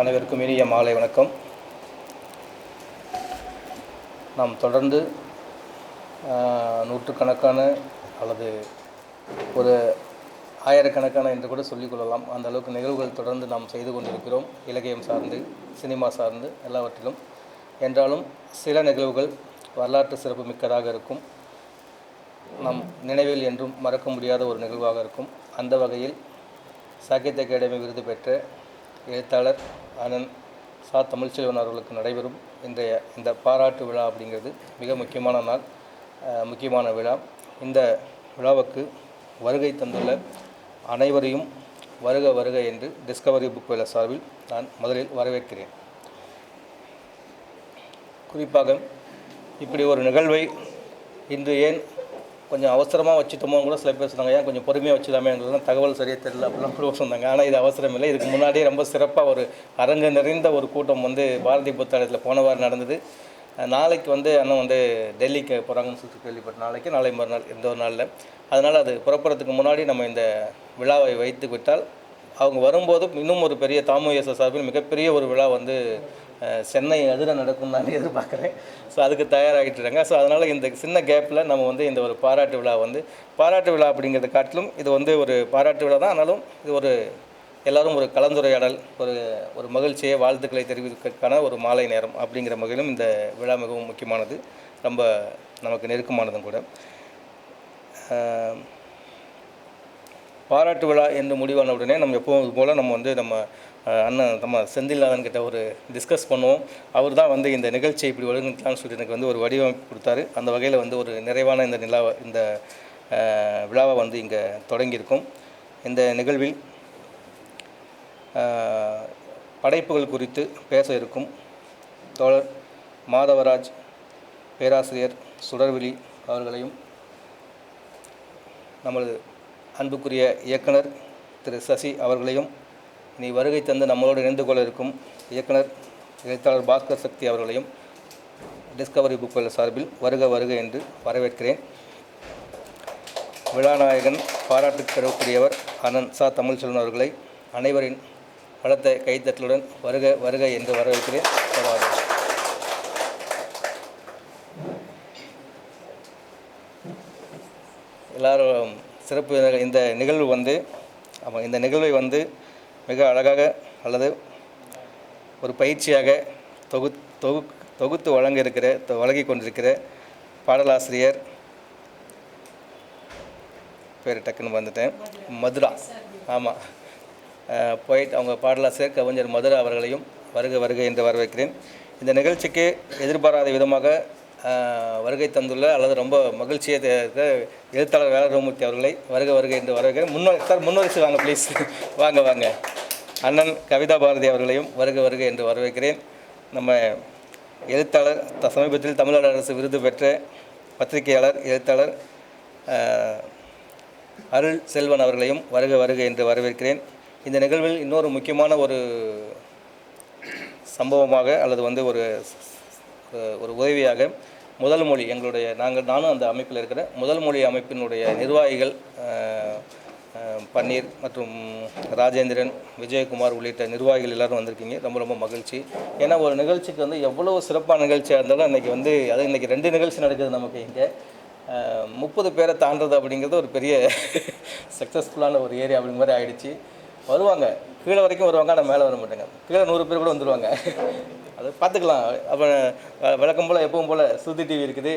அனைவருக்கும் இனிய மாலை வணக்கம். நாம் தொடர்ந்து நூற்றுக்கணக்கான அல்லது ஒரு ஆயிரக்கணக்கான என்று கூட சொல்லிக்கொள்ளலாம், அந்த அளவுக்கு நிகழ்வுகள் தொடர்ந்து நாம் செய்து கொண்டிருக்கிறோம். இலக்கியம் சார்ந்து, சினிமா சார்ந்து எல்லாவற்றிலும். என்றாலும் சில நிகழ்வுகள் வரலாற்று சிறப்பு மிக்கதாக இருக்கும், நம் நினைவில் என்றும் மறக்க முடியாத ஒரு நிகழ்வாக இருக்கும். அந்த வகையில் சாகித்ய அகாடமி விருது பெற்ற எழுத்தாளர் அண்ணன் சா. தமிழ்ச்செல்வன் அவர்களுக்கு நடைபெறும் இன்றைய இந்த பாராட்டு விழா அப்படிங்கிறது மிக முக்கியமான நாள், முக்கியமான விழா. இந்த விழாவுக்கு வருகை தந்துள்ள அனைவரையும் வருக வருக என்று டிஸ்கவரி புக் வேலர் சார்பில் நான் முதலில் வரவேற்கிறேன். குறிப்பாக இப்படி ஒரு நிகழ்வை இன்று ஏன் கொஞ்சம் அவசரமாக வச்சுட்டோமோ கூட சில பேர் சொன்னாங்க, ஏன் கொஞ்சம் பொறுமையாக வச்சுதாமேன்றது தகவல் சரியாக தெரியல அப்படிலாம் கூட சொன்னாங்க. ஆனால் இது அவசரம் இல்லை. இதுக்கு முன்னாடியே ரொம்ப சிறப்பாக ஒரு அரங்கு நிறைந்த ஒரு கூட்டம் பாரதி புத்தாலயத்தில் போன வாரம் நடந்தது. நாளைக்கு அண்ணன் டெல்லிக்கு போகிறாங்கன்னு சொல்லி கேள்விப்பட்ட நாளை மறுநாள் இந்த ஒரு நாளில். அதனால் அது புறப்படுறதுக்கு முன்னாடி நம்ம இந்த விழாவை வைத்து விட்டால் அவங்க வரும்போதும் இன்னும் ஒரு பெரிய தாமுஎஸ் சார்பில் மிகப்பெரிய ஒரு விழா சென்னை அதிர நடக்கும் நான் எதிர்பார்க்குறேன். ஸோ அதுக்கு தயாராகிட்டுருக்காங்க. ஸோ அதனால் இந்த சின்ன கேப்பில் நம்ம இந்த ஒரு பாராட்டு விழா பாராட்டு விழா அப்படிங்கிறத காட்டிலும் இது ஒரு பாராட்டு விழா தான். ஆனாலும் இது எல்லோரும் ஒரு கலந்துரையாடல், ஒரு மகிழ்ச்சியை, வாழ்த்துக்களை தெரிவிப்பதற்கான ஒரு மாலை நேரம் அப்படிங்கிற வகையிலும் இந்த விழா மிகவும் முக்கியமானது, ரொம்ப நமக்கு நெருக்கமானதும் கூட. பாராட்டு விழா என்று முடிவான உடனே நம்ம எப்போதும் போல் நம்ம அண்ணன் நம்ம செந்தில்நாதன்கிட்ட ஒரு டிஸ்கஸ் பண்ணுவோம். அவர் தான் இந்த நிகழ்ச்சியை இப்படி ஒழுங்கிக்கலாம்னு சொல்லி எனக்கு ஒரு வடிவமைப்பு கொடுத்தாரு. அந்த வகையில் ஒரு நிறைவான இந்த விழாவை இங்கே தொடங்கியிருக்கும். இந்த நிகழ்வில் படைப்புகள் குறித்து பேச இருக்கும் தோழர் மாதவராஜ் பேராசிரியர் சுடர்விழி அவர்களையும், நமது அன்புக்குரிய இயக்குனர் திரு சசி அவர்களையும், இனி வருகை தந்து நம்மளோடு இணைந்து கொள்ள இருக்கும் இயக்குனர் எழுத்தாளர் பாஸ்கர் சக்தி அவர்களையும் டிஸ்கவரி புக் வேலர் சார்பில் வருக வருக என்று வரவேற்கிறேன். விழாநாயகன், பாராட்டு பெறக்கூடியவர் அண்ணன் சா. தமிழ்ச்செல்வன் அவர்களை அனைவரின் பலத்த கைத்தட்டலுடன் வருக வருக என்று வரவேற்கிறேன். எல்லாரும் சிறப்பு. இந்த நிகழ்வு இந்த நிகழ்வை மிக அழகாக அல்லது ஒரு பயிற்சியாக தொகுத்து வழங்கி கொண்டிருக்கிற பாடலாசிரியர் பேர் டக்குன்னு வந்துட்டேன், மதுரா. ஆமாம், போயிட்டு அவங்க பாடலாசிரியர் கவிஞர் மதுரா அவர்களையும் வருக வருக என்று வரவேற்கிறேன். இந்த நிகழ்ச்சிக்கு எதிர்பாராத விதமாக வருகை தந்துள்ள அல்லது ரொம்ப மகிழ்ச்சியை எழுத்தாளர் வேலராமூர்த்தி அவர்களை வருக வருக என்று வரவேற்கிறேன். முன்வரிசை வாங்க ப்ளீஸ், வாங்க. அண்ணன் கவிதா பாரதி அவர்களையும் வருக வருக என்று வரவேற்கிறேன். நம்ம எழுத்தாளர் சமீபத்தில் தமிழ்நாடு அரசு விருது பெற்ற பத்திரிகையாளர், எழுத்தாளர் அருள் செல்வன் அவர்களையும் வருக வருக என்று வரவேற்கிறேன். இந்த நிகழ்வில் இன்னொரு முக்கியமான ஒரு சம்பவமாக அல்லது ஒரு உதவியாக முதல் மொழி நானும் அந்த அமைப்பில் இருக்கிற முதல் மொழி அமைப்பினுடைய நிர்வாகிகள் பன்னீர் மற்றும் ராஜேந்திரன், விஜயகுமார் உள்ளிட்ட நிர்வாகிகள் எல்லோரும் வந்திருக்கீங்க. ரொம்ப ரொம்ப மகிழ்ச்சி. ஏன்னா ஒரு நிகழ்ச்சிக்கு எவ்வளோ சிறப்பான நிகழ்ச்சியாக இருந்தாலும் இன்றைக்கி 2 நிகழ்ச்சி நடக்குது நமக்கு இங்கே. 30 பேரை தாண்டது அப்படிங்கிறது ஒரு பெரிய சக்ஸஸ்ஃபுல்லான ஒரு ஏரியா அப்படிங்கிற மாதிரி ஆகிடுச்சு. வருவாங்க, கீழே வரைக்கும் வருவாங்க, ஆனால் மேலே வர மாட்டாங்க. கீழே 100 பேர் கூட வந்துடுவாங்க. அதை பார்த்துக்கலாம். அப்போ வழக்கம் போல் எப்பவும் போல் சுதி டிவி இருக்குது,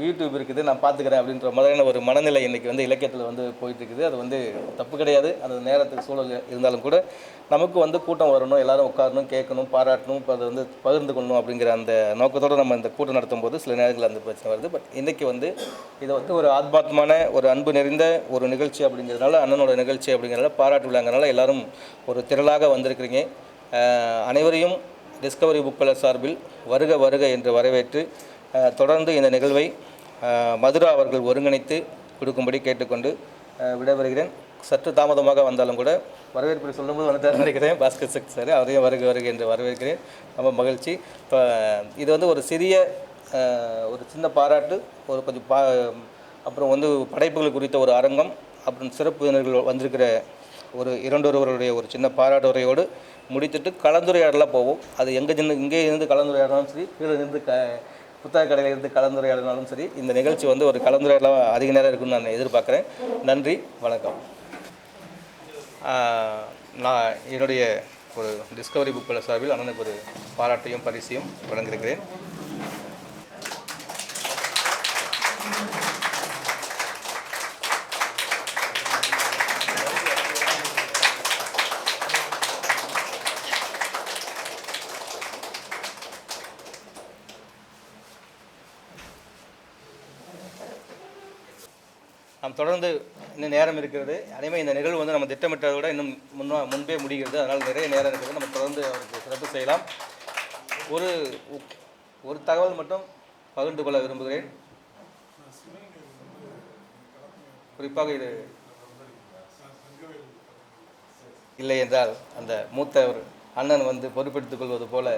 யூடியூப் இருக்குது, நான் பார்த்துக்கிறேன் அப்படின்ற மாதிரியான ஒரு மனநிலை இன்றைக்கி இலக்கியத்தில் போயிட்டுருக்குது. அது தப்பு கிடையாது. அந்த நேரத்துக்கு சூழல் இருந்தாலும் கூட நமக்கு கூட்டம் வரணும், எல்லோரும் உட்காரணும், கேட்கணும், பாராட்டணும், இப்போ அதை பகிர்ந்து கொள்ளணும் அப்படிங்கிற அந்த நோக்கத்தோடு நம்ம இந்த கூட்டம் நடத்தும் போது சில நேரங்களில் அந்த பிரச்சனை வருது. பட் இன்றைக்கி இதை ஒரு ஆத்மாத்மான ஒரு அன்பு நிறைந்த ஒரு நிகழ்ச்சி அப்படிங்கிறதுனால, அண்ணனோட நிகழ்ச்சி அப்படிங்கிறதுனால, பாராட்டு விழாங்கிறனால எல்லோரும் ஒரு திரளாக வந்திருக்கிறீங்க. அனைவரையும் டிஸ்கவரி புக் வேலர் சார்பில் வருக வருக என்று வரவேற்று தொடர்ந்து இந்த நிகழ்வை மதுரா அவர்கள் ஒருங்கிணைத்து கொடுக்கும்படி கேட்டுக்கொண்டு விடைபெறுகிறேன். சற்று தாமதமாக வந்தாலும் கூட வரவேற்பு சொல்லும்போது வந்துட்டு நினைக்கிறேன் பாஸ்கர் சக்தி சார், அவரையும் வருக வருக என்று வரவேற்கிறேன். ரொம்ப மகிழ்ச்சி. இது ஒரு சிறிய ஒரு சின்ன பாராட்டு, கொஞ்சம் அப்புறம் படைப்புகள் குறித்த ஒரு அரங்கம், அப்புறம் சிறப்பு விருந்தினர்கள் வந்திருக்கிற ஒரு இரண்டொருவருடைய ஒரு சின்ன பாராட்டு உரையோடு முடித்துட்டு கலந்துரையாடலாம் போவோம். அது இங்கே இருந்து கலந்துரையாடலாம் சரி, கீழே இருந்து புத்தக கடையில் இருந்து கலந்துரையாடினாலும் சரி, இந்த நிகழ்ச்சி வந்து ஒரு கலந்துரையாடலாம் அதிக நேரம் இருக்குன்னு நான் எதிர்பார்க்குறேன். நன்றி, வணக்கம். நான் என்னுடைய ஒரு டிஸ்கவரி புக்கில் சார்பில் அண்ணனுக்கு ஒரு பாராட்டையும் பரிசையும் வழங்கியிருக்கிறேன். நாம் தொடர்ந்து இன்னும் நேரம் இருக்கிறது. அதேமாதிரி இந்த நிகழ்வு வந்து நம்ம திட்டமிட்டதை விட இன்னும் முன்பே முடிகிறது. அதனால் நிறைய நேரம் இருக்கிறது. நம்ம தொடர்ந்து அவருக்கு சிறப்பு செய்யலாம். ஒரு தகவல் மட்டும் பகிர்ந்து கொள்ள விரும்புகிறேன். குறிப்பாக இது இல்லை என்றால் அந்த மூத்த ஒரு அண்ணன் வந்து பொறுப்பெடுத்துக் கொள்வது போல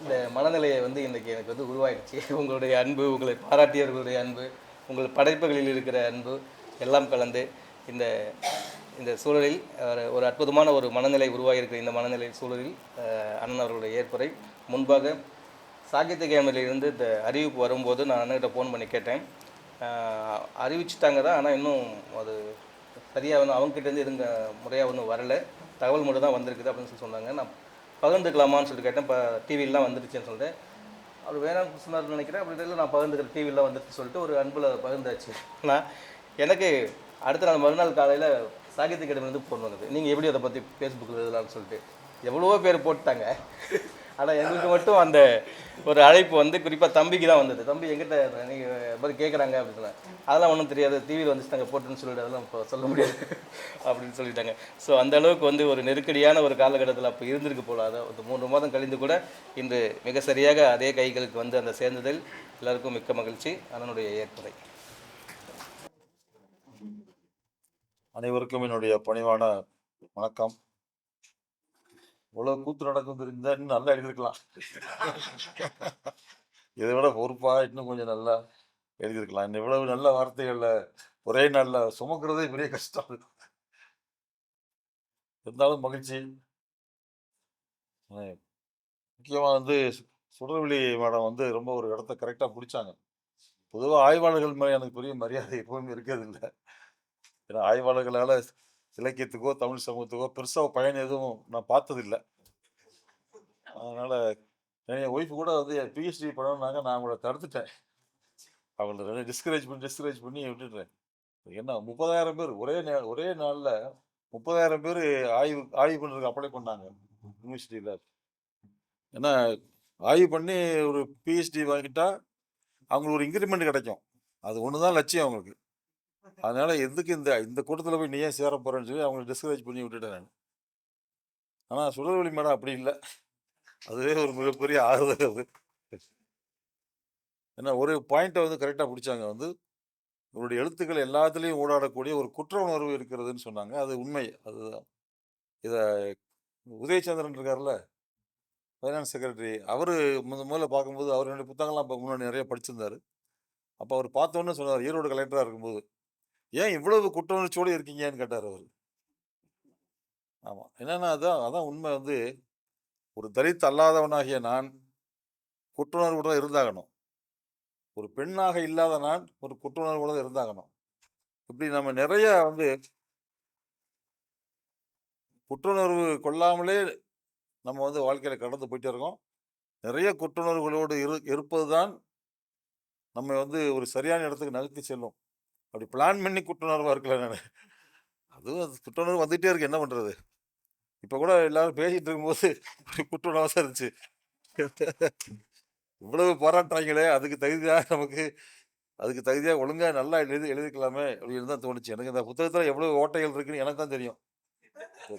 இந்த மனநிலையை வந்து இன்றைக்கி எனக்கு வந்து உருவாயிடுச்சு. உங்களுடைய அன்பு, உங்களை பாராட்டியவர்களுடைய அன்பு, உங்கள் படைப்புகளில் இருக்கிற அன்பு எல்லாம் கலந்து இந்த இந்த சூழலில் ஒரு அற்புதமான ஒரு மனநிலை உருவாகியிருக்கிற இந்த மனநிலை சூழலில் அண்ணன் அவர்களுடைய ஏற்புரை முன்பாக சாகித்ய அகாடமியிலிருந்து இந்த அறிவிப்பு வரும்போது நான் அண்ணன்கிட்ட ஃபோன் பண்ணி கேட்டேன். அறிவிச்சிட்டாங்க தான், ஆனால் இன்னும் அது சரியாக வந்து அவங்ககிட்டேருந்து இருந்த முறையாக ஒன்றும் வரலை, தகவல் மட்டும் தான் வந்திருக்குது அப்படின்னு சொல்லி சொன்னாங்க. நான் பகிர்ந்துக்கலாமான்னு சொல்லிட்டு கேட்டேன். இப்போ டிவிலாம் வந்துருச்சுன்னு சொல்லிட்டு அவர் வேணாம் சொன்னார்னு நினைக்கிறேன். அப்படி இல்லை, நான் பகிர்ந்துக்கிற டிவிலாம் வந்துருச்சு சொல்லிட்டு ஒரு அன்பில் பகிர்ந்தாச்சு. நான் எனக்கு அடுத்த நாள் மறுநாள் காலையில் சாகித்ய அகாடமிலேருந்து ஃபோன் வந்தது. நீங்கள் எப்படி அதை பற்றி ஃபேஸ்புக்கில் எழுதலாம்னு சொல்லிட்டு எவ்வளவோ பேர் போட்டாங்க. ஆனால் எங்களுக்கு மட்டும் அந்த ஒரு அழைப்பு வந்து குறிப்பாக தம்பிக்கு தான் வந்தது. தம்பி எங்கிட்ட நீங்கள் மாதிரி கேட்குறாங்க அப்படின்னு அதெல்லாம் ஒன்றும் தெரியாது, டிவியில் வந்துச்சுட்டாங்க போட்டுன்னு சொல்லிட்டு அதெல்லாம் இப்போ சொல்ல முடியாது அப்படின்னு சொல்லிட்டாங்க. ஸோ அந்த அளவுக்கு வந்து ஒரு நெருக்கடியான ஒரு காலகட்டத்தில் அப்போ இருந்திருக்கு போல. அதை ஒரு 3 மாதம் கழிந்து கூட இன்று மிக சரியாக அதே கைகளுக்கு வந்து அந்த சேர்ந்ததில் எல்லாருக்கும் மிக்க மகிழ்ச்சி. அண்ணனுடைய ஏற்புரை. அனைவருக்கும் என்னுடைய பணிவான வணக்கம். இவ்வளவு கூத்து நடக்கும் தெரிஞ்சா இன்னும் நல்லா எழுதியிருக்கலாம். இதை விட பொறுப்பா இன்னும் கொஞ்சம் நல்லா எழுதியிருக்கலாம். இன்னும் இவ்வளவு நல்ல வார்த்தைகள்ல ஒரே நாள்ல சுமக்கிறதே பெரிய கஷ்டம். இருந்தாலும் மகிழ்ச்சி. முக்கியமா வந்து சுடர்விழி மேடம் வந்து ரொம்ப ஒரு இடத்த கரெக்டா பிடிச்சாங்க. பொதுவாக ஆய்வாளர்கள் மேலே எனக்கு பெரிய மரியாதை எப்பவுமே இருக்கிறது இல்லை. ஏன்னா ஆய்வாளர்களால் இலக்கியத்துக்கோ தமிழ் சமூகத்துக்கோ பெருசாக பயன் எதுவும் நான் பார்த்ததில்லை. அதனால் என் ஒய்ஃப் கூட வந்து பிஹெச்டி பண்ணணுன்னாங்க, நான் அவங்கள தடுத்துட்டேன். அவங்கள டிஸ்கரேஜ் பண்ணி விட்டுடுறேன். என்ன 30,000 பேர் ஒரே நாளில் 30,000 பேர் ஆய்வு பண்ணுறதுக்கு அப்ளை பண்ணாங்க யூனிவர்சிட்டியில். ஏன்னா ஆய்வு பண்ணி ஒரு பிஹெச்டி வாங்கிட்டா அவங்களுக்கு ஒரு இன்க்ரிமெண்ட் கிடைக்கும். அது ஒன்று தான் லட்சியம் அவங்களுக்கு. அதனால எதுக்கு இந்த கூட்டத்தில் போய் நீ ஏன் சேர போறேன்னு சொல்லி அவங்களை டிஸ்கரேஜ் பண்ணி விட்டுட்டேன் நான். ஆனால் சுடர்வெளி மேடம் அப்படி இல்லை. அதுவே ஒரு மிகப்பெரிய ஆறுதல் அது. ஏன்னா ஒரு பாயிண்ட்டை வந்து கரெக்டாக பிடிச்சாங்க. வந்து இவருடைய எழுத்துக்கள் எல்லாத்துலேயும் ஊடாடக்கூடிய ஒரு குற்ற உணர்வு இருக்கிறதுன்னு சொன்னாங்க. அது உண்மை. அதுதான் இதை உதயச்சந்திரன் இருக்கார்ல, ஃபைனான்ஸ் செக்ரட்டரி, அவர் முதல்ல பார்க்கும்போது அவர் என்னுடைய புத்தகம்லாம் முன்னாடி நிறைய படிச்சிருந்தாரு. அப்போ அவர் பார்த்தோன்னு சொன்னார், ஈரோடு கலெக்டராக இருக்கும்போது, ஏன் இவ்வளவு குற்ற உணர்ச்சியோடு இருக்கீங்கன்னு கேட்டார் அவர். ஆமாம், என்னன்னா அதான் உண்மை. வந்து ஒரு தலித் அல்லாதவனாகிய நான் குற்றுணர்வோட இருந்தாகணும். ஒரு பெண்ணாக இல்லாத நான் ஒரு குற்றுணர்வோட இருந்தாகணும். இப்படி நம்ம நிறைய வந்து குற்றுணர்வு கொள்ளாமலே நம்ம வந்து வாழ்க்கையில கடந்து போயிட்டே இருக்கோம். நிறைய குற்றுணர்வுகளோடு இருப்பது தான் நம்ம வந்து ஒரு சரியான இடத்துக்கு நகர்த்தி செல்லும். அப்படி பிளான் பண்ணி குற்றுணர்வா இருக்கல நான். அதுவும் குற்றுணர்வு வந்துகிட்டே இருக்கு, என்ன பண்றது? இப்போ கூட எல்லாரும் பேசிட்டு இருக்கும்போது குற்றுணர்வா தான் இருந்துச்சு. இவ்வளவு பாராட்டுறாங்களே, அதுக்கு தகுதியாக ஒழுங்கா நல்லா எழுதிக்கலாமே அப்படின்னு தான் தோணுச்சு எனக்கு. இந்த புத்தகத்தில் எவ்வளவு ஓட்டைகள் இருக்குன்னு எனக்கு தான் தெரியும்.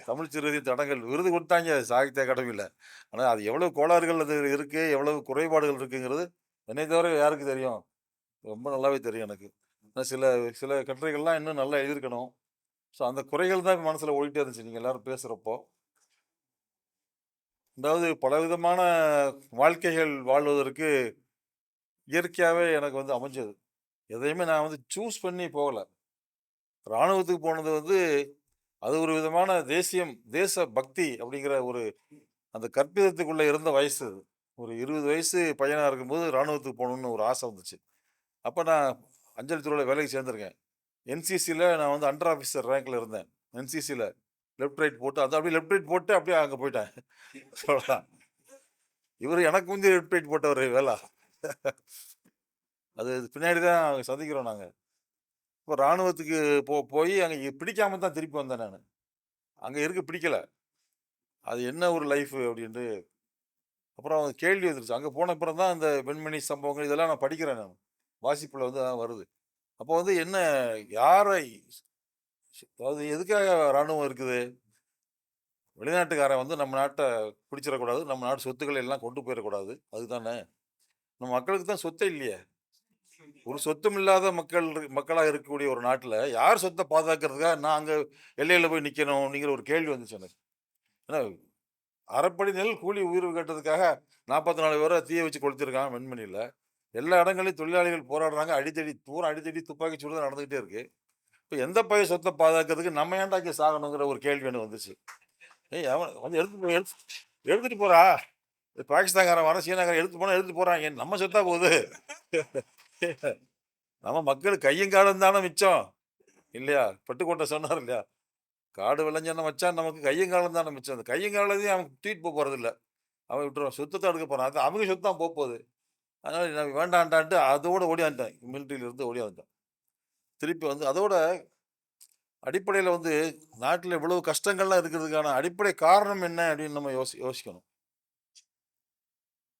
தமிழ் சிறுதி தடங்கள் விருது கொடுத்தாங்க சாகித்ய அகாடமியில். ஆனால் அது எவ்வளவு கோளாறுகள் அது இருக்கு, எவ்வளவு குறைபாடுகள் இருக்குங்கிறது என்னை தவிர யாருக்கு தெரியும்? ரொம்ப நல்லாவே தெரியும் எனக்கு. சில சில கட்டுரைகள்லாம் இன்னும் நல்லா எழுதியிருக்கணும். ஸோ அந்த குறைகள் தான் மனசில் ஓடிட்டே இருந்துச்சு நீங்கள் எல்லாரும் பேசுகிறப்போ. அதாவது பலவிதமான வாழ்க்கைகள் வாழ்வதற்கு இயற்கையாகவே எனக்கு வந்து அமைஞ்சது. எதையுமே நான் வந்து சூஸ் பண்ணி போகலை. இராணுவத்துக்கு போனது வந்து அது ஒரு விதமான தேச பக்தி அப்படிங்கிற ஒரு அந்த கற்பிதத்துக்குள்ள இருந்த வயசு அது. ஒரு 20 வயசு பையனா இருக்கும்போது ராணுவத்துக்கு போகணும்னு ஒரு ஆசை வந்துச்சு. அப்ப நான் அஞ்சல் துறையில வேலைக்கு சேர்ந்திருக்கேன். என்சிசில நான் வந்து அண்டர் ஆஃபீசர் ரேங்க்ல இருந்தேன். என்சிசில லெஃப்ட் ரைட் போட்டு அது அப்படியே லெஃப்ட் ரைட் போட்டு அப்படியே அங்க போயிட்டேன். அவ்வளவுதான். இவரு எனக்கு முந்தி லெஃப்ட் ரைட் போட்டவரு வேலா. அது பின்னாடி தான் சந்திக்கிறோம் நாங்க. இப்போ ராணுவத்துக்கு போய் அங்க பிடிக்காம தான் திருப்பி வந்தேன் நானு. அங்க இருக்க பிடிக்கல. அது என்ன ஒரு லைஃப் அப்படின்ட்டு அப்புறம் கேள்வி வந்துருச்சு. அங்க போன அப்புறம் தான் இந்த வெண்மணி சம்பவங்கள் இதெல்லாம் நான் படிக்கிறேன் நான். வாசிப்புல வந்து வருது. அப்போ வந்து என்ன யாரை அதாவது எதுக்காக ராணுவம் இருக்குது? வெளிநாட்டுக்காரன் வந்து நம்ம நாட்ட பிடிச்சிடக்கூடாது. நம்ம நாட்டு சொத்துக்களை எல்லாம் கொண்டு போயிடக்கூடாது. அதுதானே. நம்ம மக்களுக்கு தான் சொத்தே இல்லையே. ஒரு சொத்தும் இல்லாத மக்களா இருக்கக்கூடிய ஒரு நாட்டுல யார் சொத்தை பாதுகாக்கிறதுக்காக நான் அங்க எல்லையில போய் நிக்கணும் அப்படிங்கிற ஒரு கேள்வி வந்துச்சு எனக்கு. ஏன்னா அரைப்படி நெல் கூலி உயர்வு கேட்டதுக்காக 44 பேரை தீய வச்சு கொளுத்திருக்காங்க வெண்மணியில. எல்லா இடங்களையும் தொழிலாளிகள் போராடுறாங்க. அடித்தடி துப்பாக்கி சூடு நடந்துகிட்டே இருக்கு. இப்ப எந்த பையன் சொத்தை பாதுகாக்கிறதுக்கு நம்ம ஏன்டா இங்க சாகணுங்கிற ஒரு கேள்வி எனக்கு வந்துச்சு. ஏய் அவன் வந்து எடுத்துட்டு போறா. பாகிஸ்தான்காரன் வர சீனாக்காரன் எடுத்து போனா எடுத்துட்டு போறாங்க. நம்ம சொத்தா போகுது. நம்ம மக்கள் கையும் காலம் தானே மிச்சம் இல்லையா? பட்டுக்கோட்டை சொன்னார் இல்லையா? காடு விளைஞ்சன வச்சான் நமக்கு கையும் காலம் தானே மிச்சம். அந்த கையும் காலத்தையும் அவன் தூக்கிட்டு போறது இல்ல. அவன் விட்டுருவான். சொத்தத்தை எடுக்க போறான். அது அவங்க சொத்து தான் போகுது. அதனால நான் வேண்டான்டான்ட்டு அதோட ஓடியாந்துட்டேன். மிலிட்டரியில இருந்து ஓடியாந்துட்டேன். திருப்பி வந்து அதோட அடிப்படையில வந்து நாட்டுல இவ்வளவு கஷ்டங்கள்லாம் இருக்கிறதுக்கான அடிப்படை காரணம் என்ன அப்படின்னு நம்ம யோசிக்கணும்.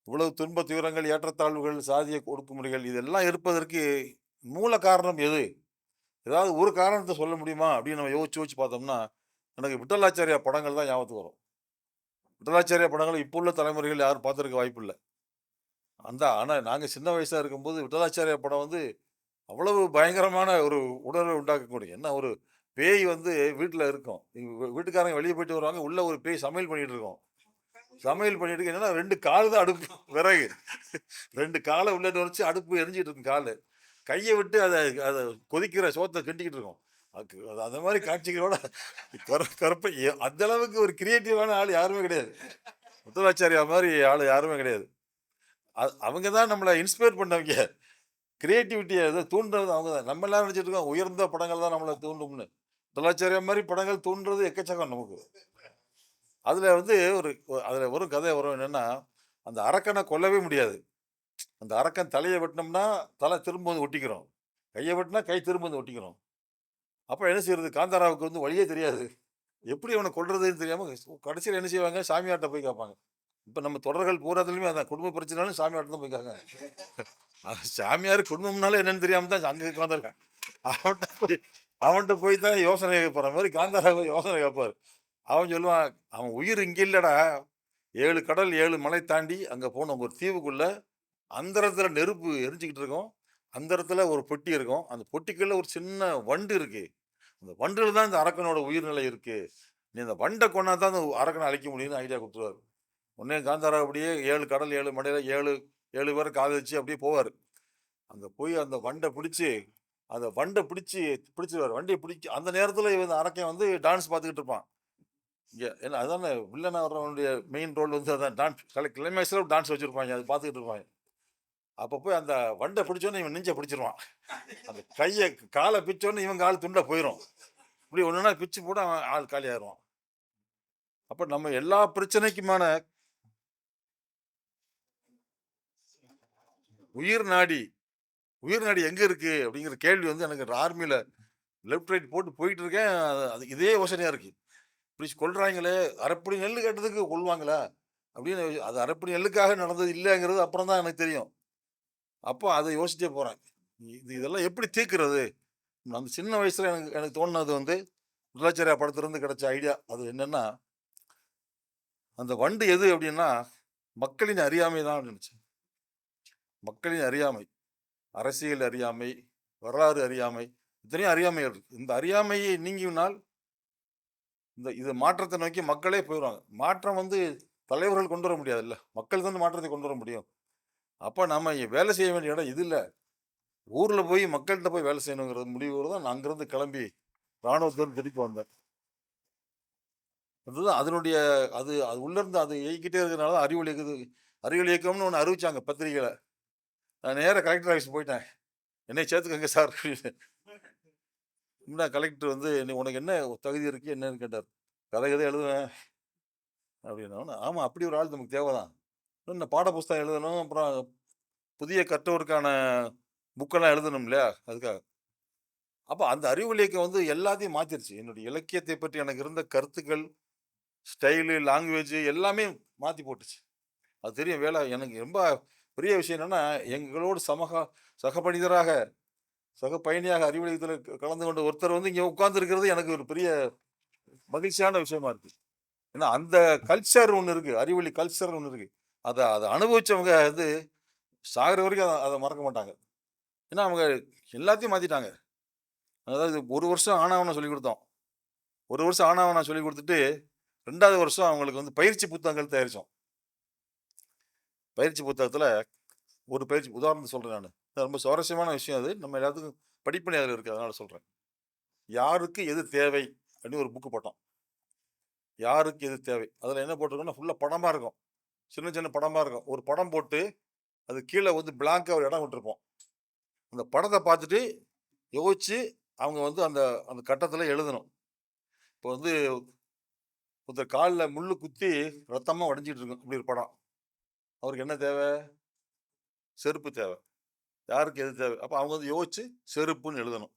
இவ்வளவு துன்ப துயரங்கள், ஏற்றத்தாழ்வுகள், சாதிய ஒடுக்குமுறைகள் இதெல்லாம் இருப்பதற்கு மூல காரணம் எது? ஏதாவது ஒரு காரணத்தை சொல்ல முடியுமா? அப்படின்னு நம்ம யோசிச்சு பார்த்தோம்னா, எனக்கு விட்டலாச்சாரியா படங்கள் தான் ஞாபகத்துக்கு வரும். விட்டலாச்சாரியா படங்கள் இப்போ உள்ள தலைமுறைகள் யாரும் பார்த்திருக்க வாய்ப்பில்ல. ஆனா நாங்க சின்ன வயசா இருக்கும்போது விட்டலாச்சாரியா படம் வந்து அவ்வளவு பயங்கரமான ஒரு உணர்வை உண்டாக்கக்கூடிய என்ன ஒரு பேய் வந்து வீட்ல இருக்கும். வீட்டுக்காரங்க வெளிய போயிட்டு வருவாங்க. உள்ள ஒரு பேய் சமையல் பண்ணிட்டு இருக்கும். சமையல் பண்ணிட்டு இருக்கு. என்னன்னா 2 கால் தான் அடுப்பு விறகு. 2 கால உள்ள நுழைச்சு அடுப்பு எரிஞ்சிட்டு இருக்கும் காலு. கைய விட்டு அத கொதிக்கிற சோத்த கிண்டிக்கிட்டு இருக்கும். அந்த மாரி காட்சிகளோட கருப்பை அந்த அளவுக்கு ஒரு கிரியேட்டிவான ஆள் யாருமே கிடையாது. முத்துவாச்சாரியா மாரி ஆள் யாருமே கிடையாது. அவங்க தான் நம்மள இன்ஸ்பயர் பண்ணவங்க. கிரியேட்டிவிட்டிய ஏதோ தூண்டுறது அவங்க தான். நம்ம எல்லாம் நினைச்சிட்டு இருக்கோம் உயர்ந்த படங்கள் தான் நம்மள தூண்டும்னு. முத்துவாச்சாரியா மாரி படங்கள் தூண்டுறது எக்கச்சக்கம் நமக்கு. அதுல வந்து அதுல ஒரு கதை வரும் என்னன்னா, அந்த அரக்கனை கொல்லவே முடியாது. அந்த அரக்கன் தலைய வெட்டினோம்னா, தலை திரும்ப வந்து ஒட்டிக்கிறோம். கைய வெட்டினா கை திரும்ப வந்து ஒட்டிக்கிறோம். அப்ப என்ன செய்றது? காந்தாராவுக்கு வந்து வழியே தெரியாது. எப்படி அவன கொல்றதுன்னு தெரியாம கடைசியில என்ன செய்வாங்க? சாமியார்ட்ட போய் கேட்பாங்க. இப்ப நம்ம தொடர்கள் பூராத்துலயுமே அதான். குடும்ப பிரச்சனைனாலும் சாமியார்ட்ட தான் போய் கேட்காங்க. சாமியார் குடும்பம்னாலே என்னன்னு தெரியாம தான் அங்க உட்கார்ந்திருக்கான். அவன்ட்ட போய் தான் யோசனை கேட்க போற மாரி காந்தாராவ யோசனை கேட்பாரு. அவன் சொல்லுவான், "அவன் உயிர் இங்க இல்லடா. 7 கடல் 7 மலை தாண்டி அங்க போனோம் ஒரு தீவுக்குள்ள. அந்தரத்துல நெருப்பு எரிஞ்சுக்கிட்டு இருக்கும். அந்தரத்துல ஒரு பொட்டி இருக்கும். அந்த பொட்டிக்குள்ள ஒரு சின்ன வண்டு இருக்கு. அந்த வண்டுல தான் இந்த அரக்கனோட உயிர்நிலை இருக்கு. நீ அந்த வண்ட கொன்னா தான் அந்த அரக்கனை அழிக்க முடியும்னு ஐடியா குடுத்துருவாரு. உடனே காந்தாரா அப்படியே 7 கடல் 7 மலையில 7 பேர காதலிச்சு அப்படியே போவாரு. அங்க போய் அந்த வண்ட பிடிச்சிருவாரு. வண்டிய பிடிச்சு அந்த நேரத்துல இவன் அரக்கன் வந்து டான்ஸ் பார்த்துக்கிட்டு இருப்பான். ஏன்னா அதானே வில்லனா வர்றவனுடைய மெயின் ரோல் வந்து அதான் டான்ஸ் கிளைமேக்ஸ்ல டான்ஸ் வச்சிருப்பாங்க. அது பார்த்துக்கிட்டு இருப்பாங்க. அப்ப போய் அந்த வண்ட பிடிச்சோன்னே இவன் நெஞ்ச பிடிச்சிருவான். அந்த கால பிச்சோன்னே இவன் கால் துண்டா போயிரும். இப்படி ஒண்ணுன்னா பிச்சு போட்டு அவன் ஆள் காலியாயிருவான். அப்ப நம்ம எல்லா பிரச்சனைக்குமான உயிர் நாடி உயிர் நாடி எங்க இருக்கு அப்படிங்கிற கேள்வி வந்து எனக்கு ஆர்மியில லெஃப்ட் ரைட் போட்டு போயிட்டு இருக்கேன். அது இதே யோசனையா இருக்கு. இப்படி கொல்றாங்களே, அரைப்படி நெல்லு கேட்டதுக்கு கொல்லுவாங்களா? அப்படின்னு அது அரைப்படி நெல்லுக்காக நடந்தது இல்லைங்கிறது அப்புறம் தான் எனக்கு தெரியும். அப்போ அதை யோசிச்சே போறேன். இதெல்லாம் எப்படி தீர்க்கிறது? அந்த சின்ன வயசுல எனக்கு எனக்கு தோணுனது வந்து விருதாச்சரியா படத்திலிருந்து கிடைச்ச ஐடியா. அது என்னன்னா, அந்த வண்டு எது அப்படின்னா, மக்களின் அறியாமை தான் நினைச்சேன். மக்களின் அறியாமை, அரசியல் அறியாமை, வரலாறு அறியாமை, இத்தனையும் அறியாமைகள் இருக்கு. இந்த அறியாமையை நீங்கினால் இது மாற்றத்தை நோக்கி மக்களே போயிடுவாங்க. மாற்றம் வந்து தலைவர்கள் கொண்டு வர முடியாதுல்ல. மக்கள் தான் மாற்றத்தை கொண்டு வர முடியும். அப்ப நம்ம வேலை செய்ய வேண்டிய இடம் இது இல்ல. ஊர்ல போய் மக்கள்கிட்ட போய் வேலை செய்யணுங்கிறது முடிவோடு தான் நான் அங்கிருந்து கிளம்பி ராணுவத்திலிருந்து திருப்பி வந்தேன். அதுதான் அதனுடைய அது அது உள்ளேருந்து அது இயக்கிட்டே இருக்கிறனால தான் அறிவொளி இயக்கம்னு ஒண்ணு அறிவிச்சாங்க பத்திரிக்கையில. நான் நேரா கலெக்டர் ஆஃபீஸ் போயிட்டேன். "என்னைய சேர்த்துக்கங்க சார்" அப்படின்னு. கலெக்டர் வந்து "உனக்கு என்ன தகுதி இருக்கு என்னன்னு" கேட்டார். "கதை கதை எழுதுவேன்" அப்படின்னோனே, ஆமா அப்படி ஒரு ஆள் நமக்கு தேவைதான். இன்னும் பாட புஸ்தகம் எழுதணும், அப்புறம் புதிய கற்றோருக்கான புக்கெல்லாம் எழுதணும் இல்லையா? அதுக்காக. அப்ப அந்த அறிவொளி இயக்கம் வந்து எல்லாத்தையும் மாத்திருச்சு. என்னுடைய இலக்கியத்தை பற்றி எனக்கு இருந்த கருத்துக்கள், ஸ்டைலு, லாங்குவேஜ் எல்லாமே மாத்தி போட்டுச்சு. அது தெரியும் வேலை எனக்கு ரொம்ப பெரிய விஷயம் என்னன்னா, எங்களோடு சக மனிதராக, சக பயணியாக அறிவொளி இயக்கத்தில கலந்து கொண்ட ஒருத்தர் வந்து இங்க உட்கார்ந்திருக்கிறது எனக்கு ஒரு பெரிய மகிழ்ச்சியான விஷயமா இருக்கு. ஏன்னா அந்த கல்ச்சர் ஒண்ணு இருக்கு. அறிவொளி கல்ச்சர் ஒண்ணு இருக்கு. அத அத அனுபவிச்சவங்க வந்து சாகுற வரைக்கும் அத மறக்க மாட்டாங்க. ஏன்னா அவங்க எல்லாத்தையும் மாத்திட்டாங்க. அதாவது 1 வருஷம் ஆனாவனா சொல்லிக் குடுத்தோம். 1 வருஷம் ஆனாவனா சொல்லிக் குடுத்துட்டு, 2வது வருஷம் அவங்களுக்கு வந்து பயிற்சி புத்தகங்கள் தயாரிச்சோம். பயிற்சி புத்தகத்துல ஒரு பயிற்சி உதாரணத்துக்கு சொல்றேன் நானு. ரொம்ப சுவாரஸ்யமான விஷயம் அது. நம்ம எல்லாத்துக்கும் படிப்பினை அதுல இருக்கு. அதனால சொல்றேன். "யாருக்கு எது தேவை?" அப்படின்னு ஒரு புக் போட்டோம். "யாருக்கு எது தேவை?" அதுல என்ன போட்டிருக்கோம்னா, ஃபுல்லா படமா இருக்கும். சின்ன சின்ன படமா இருக்கும். ஒரு படம் போட்டு, அது கீழ வந்து பிளாங்க்கா ஒரு இடம் விட்டுருப்போம். அந்த படத்த பார்த்துட்டு, யோசிச்சு அவங்க வந்து அந்த அந்த கட்டத்துல எழுதணும். இப்போ வந்து ஒருத்தர் கால்ல முள்ளு குத்தி ரத்தமா வடிஞ்சுட்டு இருக்கும். இப்படி ஒரு படம். அவருக்கு என்ன தேவை? செருப்பு தேவை. யாருக்கு எது தேவை? அப்ப அவங்க வந்து யோசிச்சு செருப்புன்னு எழுதணும்.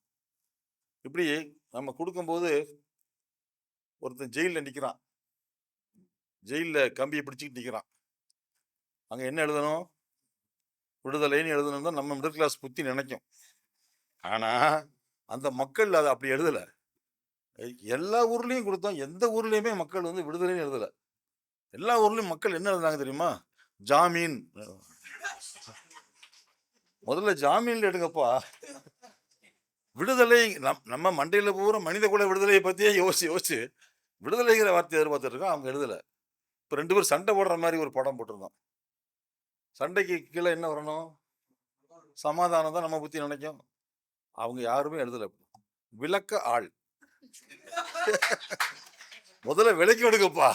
இப்படி நம்ம குடுக்கும்போது ஒருத்தன் ஜெயில்ல நிக்கிறான். ஜெயில்ல கம்பிய பிடிச்சுக்கிட்டு நிக்கிறான். அங்க என்ன எழுதணும்? விடுதலைன்னு எழுதணும்னு தான் நம்ம மிடில் கிளாஸ் புத்தி நினைக்கும். ஆனா, அந்த மக்கள் அத அப்படி எழுதல. எல்லா ஊர்லயும் குடுத்தோம். எந்த ஊர்லயுமே மக்கள் வந்து விடுதலைன்னு எழுதல. எல்லா ஊர்லயும் மக்கள் என்ன எழுதுனாங்க தெரியுமா? ஜாமீன். முதல்ல ஜாமீன்ல எடுங்கப்பா. விடுதலை நம்ம மண்டையில பூரா மனித குல விடுதலைய பத்தியே யோசிச்சு யோசிச்சு விடுதலைங்கிற வார்த்தைய எதிர்பார்த்துட்டு இருக்கோம். அவங்க எழுதல. இப்ப 2 பேரும் சண்டை போடுற மாரி ஒரு படம் போட்டிருந்தோம். சண்டைக்கு கீழ என்ன வரணும்? சமாதானம் தான் நம்ம புத்தி நினைக்கும். அவங்க யாருமே எழுதல. விளக்க ஆள். முதல்ல விலக்கி எடுங்கப்பா.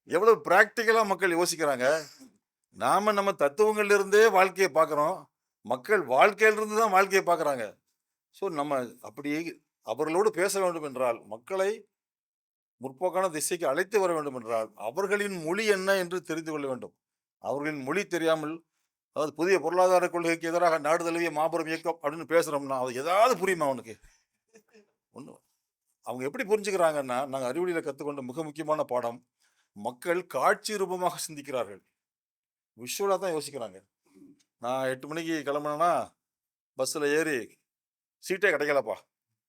எவ்வளவு பிராக்டிகலா மக்கள் யோசிக்கிறாங்க. நாம நம்ம தத்துவங்கள்ல இருந்தே வாழ்க்கைய பார்க்கிறோம். மக்கள் வாழ்க்கையில இருந்து தான் வாழ்க்கைய பார்க்குறாங்க. ஸோ நம்ம அப்படி அவர்களோடு பேச வேண்டும் என்றால், மக்களை முற்போக்கான திசைக்கு அழைத்து வர வேண்டும் என்றால், அவர்களின் மொழி என்ன என்று தெரிந்து கொள்ள வேண்டும். அவர்களின் மொழி தெரியாமல், அதாவது புதிய பொருளாதார கொள்கைக்கு எதிராக நாடு தழுவிய மாபெரும் இயக்கம் அப்படின்னு பேசுறோம்னா, அது ஏதாவது புரியுமா அவனுக்கு? ஒண்ணும் அவங்க எப்படி புரிஞ்சுக்கிறாங்கன்னா, நாங்க அறிவொளியில கத்துக்கொண்ட மிக முக்கியமான பாடம், மக்கள் காட்சி ரூபமாக சிந்திக்கிறார்கள். விஷுவலா தான் யோசிக்கிறாங்க. நான் 8 மணிக்கு கிளம்புனேன்னா, பஸ்ஸில ஏறி சீட்டே கிடைக்கலப்பா.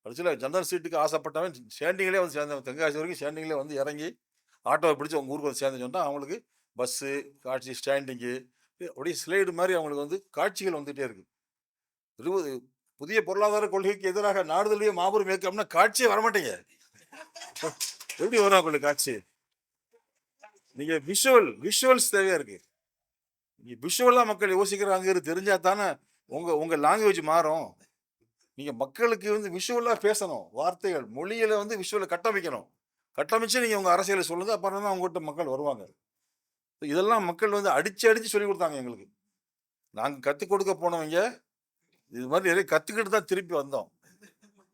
கடைசியில ஜன்னல் சீட்டுக்கு ஆசைப்பட்டவன் ஸ்டாண்டிங்லயே வந்து சேர்ந்தவன். தென்காசி வரைக்கும் ஸ்டாண்டிங்லயே வந்து இறங்கி, ஆட்டோவ பிடிச்சு அவங்க ஊருக்கு வந்து சேர்ந்தேன்னு சொன்னா, அவங்களுக்கு பஸ்ஸு, காட்சி, ஸ்டாண்டிங்கு அப்படியே ஸ்லைடு மாரி அவங்களுக்கு வந்து காட்சிகள் வந்துட்டே இருக்கு. 20 புதிய பொருளாதார கொள்கைக்கு எதிராக நாடு தழுவிய மாபெரும் இயக்கம்னா காட்சியே வரமாட்டேங்க. எப்படி வரும் உங்களுக்கு காட்சி? நீங்க விஷுவல்ஸ் தேவையா இருக்கு. நீங்க விஷுவலா மக்கள் யோசிக்கிறாங்கன்னு தெரிஞ்சா தானே உங்க உங்க லாங்குவேஜ் மாறும். நீங்க மக்களுக்கு வந்து விஷுவலா பேசணும். வார்த்தைகள், மொழியில வந்து விஷுவல கட்டமைக்கணும். கட்டமைச்சு நீங்க உங்க அரசியல சொல்லுங்க. அப்புறம் தான் உங்ககிட்ட மக்கள் வருவாங்க. இதெல்லாம் மக்கள் வந்து அடிச்சு, அடிச்சு சொல்லிக் குடுத்தாங்க எங்களுக்கு. நாங்க கத்துக் கொடுக்க போனவங்க, இது மாதிரி நிறைய கத்துக்கிட்டு தான் திருப்பி வந்தோம்.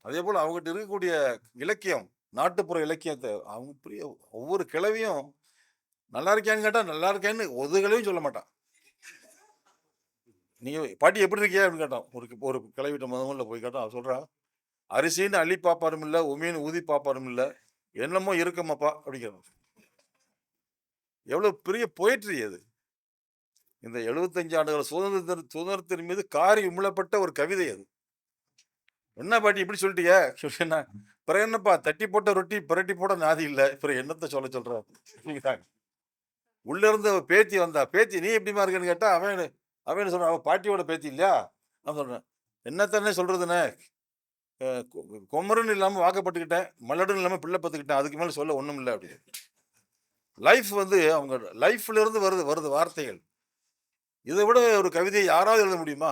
அதேபோல அவங்ககிட்ட இருக்கக்கூடிய இலக்கியம், நாட்டுப்புற இலக்கியத்த அவங்க புரிய ஒவ்வொரு கிழவியும் நல்லா இருக்கியான்னு கேட்டா, நல்லா இருக்கேன்னு ஒரு கிழவியும் சொல்ல மாட்டான். நீங்க பாட்டி எப்படி இருக்கிய? அப்படின்னு கேட்டோம். ஒரு ஒரு கிழவிட்ட முதல்ல போய் கேட்டோம். அவ சொல்றா, "அரிசின்னு அள்ளி பாப்பாரும் இல்ல, உமின்னு ஊதி பாப்பாரும் இல்ல, என்னமோ இருக்கமாப்பா" அப்படிங்கிறான். எவ்வளவு பெரிய பொயட்ரி அது. இந்த 75 ஆண்டுகள் சுதந்திரத்தின் மீது காரி உமிழப்பட்ட ஒரு கவிதை அது. "என்ன பாட்டி இப்படி சொல்லிட்டீங்க?" சொன்னா, "பிறகு என்னப்பா தட்டி போட்ட ரொட்டி பிரட்டி போட நாதி இல்ல. பிறகு என்னத்த சொல்ற?" அப்படிங்கிறாங்க. உள்ள இருந்து அவ பேத்தி வந்தா. "பேத்தி நீ எப்படிம்மா இருக்கன்னு?" கேட்டா, அவன் அவன் என்ன சொல்றான், "அவ பாட்டியோட பேத்தி இல்லையா?" நான் சொல்றேன், "என்னத்தண்ணே சொல்றதுண்ணே, அ கொ கொமருன்னு இல்லாம வாக்கப்பட்டுக்கிட்டேன், மலடுன்னு இல்லாம பிள்ளை பெத்துக்கிட்டேன். அதுக்கு மேல சொல்ல ஒண்ணும் இல்ல" அப்படின்னு. லைஃப் வந்து அவங்க லைஃப்ல இருந்து வருது வருது வார்த்தைகள். இதை விட ஒரு கவிதையை யாராவது எழுத முடியுமா?